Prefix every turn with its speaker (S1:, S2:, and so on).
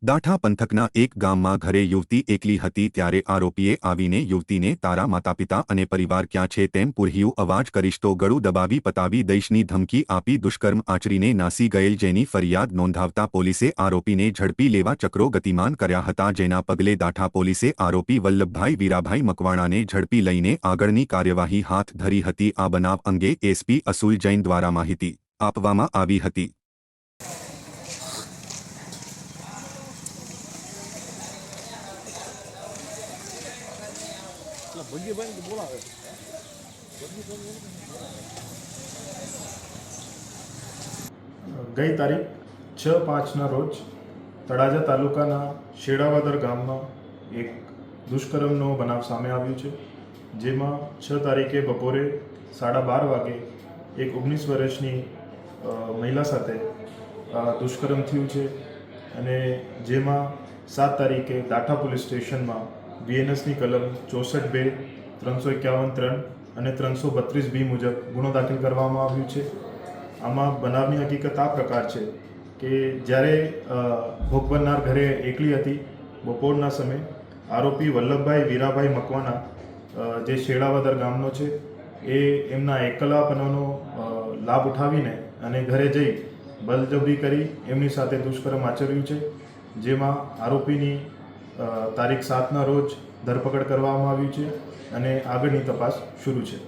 S1: દાઠા પંથકના એક ગામમાં ઘરે યુવતી એકલી હતી ત્યારે આરોપીએ આવીને યુવતીને તારા માતાપિતા અને પરિવાર ક્યાં છે તેમ પૂર્યું અવાજ કરીશ તો ગળું દબાવી પતાવી દઈશની ધમકી આપી દુષ્કર્મ આચરીને નાસી ગયેલ જેની ફરિયાદ નોંધાવતા પોલીસે આરોપીને ઝડપી લેવા ચક્રો ગતિમાન કર્યા હતા જેના પગલે દાઠા પોલીસે આરોપી વલ્લભભાઈ વીરાભાઈ મકવાણાને ઝડપી લઈને આગળની કાર્યવાહી હાથ ધરી હતી આ બનાવ અંગે એસપી અસુલ જૈન દ્વારા માહિતી આપવામાં આવી હતી।
S2: ગઈ તારીખ 6/5ના રોજ તળાજા તાલુકાના શેડાવદર ગામમાં એક દુષ્કર્મનો બનાવ સામે આવ્યો છે, જેમાં 6 તારીખે બપોરે 12:30 વાગે એક 19 વર્ષની મહિલા સાથે દુષ્કર્મ થયું છે અને જેમાં 7 તારીખે દાઠા પોલીસ સ્ટેશનમાં બીએનએસની કલમ 64(2), 351(3) અને 332(b) મુજબ ગુનો દાખલ કરવામાં આવ્યો છે। આમાં બનાવની હકીકત આ પ્રકાર છે કે જ્યારે ભોગ બનનાર ઘરે એકલી હતી બપોરના સમયે આરોપી વલ્લભભાઈ વીરાભાઈ મકવાણા જે શેડાવદર ગામનો છે એ એમના એકલાપણાનો લાભ ઉઠાવીને અને ઘરે જઈ બળજબરી કરી એમની સાથે દુષ્કર્મ આચર્યું છે, જેમાં આરોપીની તારીખ 7ના રોજ ધરપકડ કરવામાં આવી છે અને આગળની તપાસ શરૂ છે।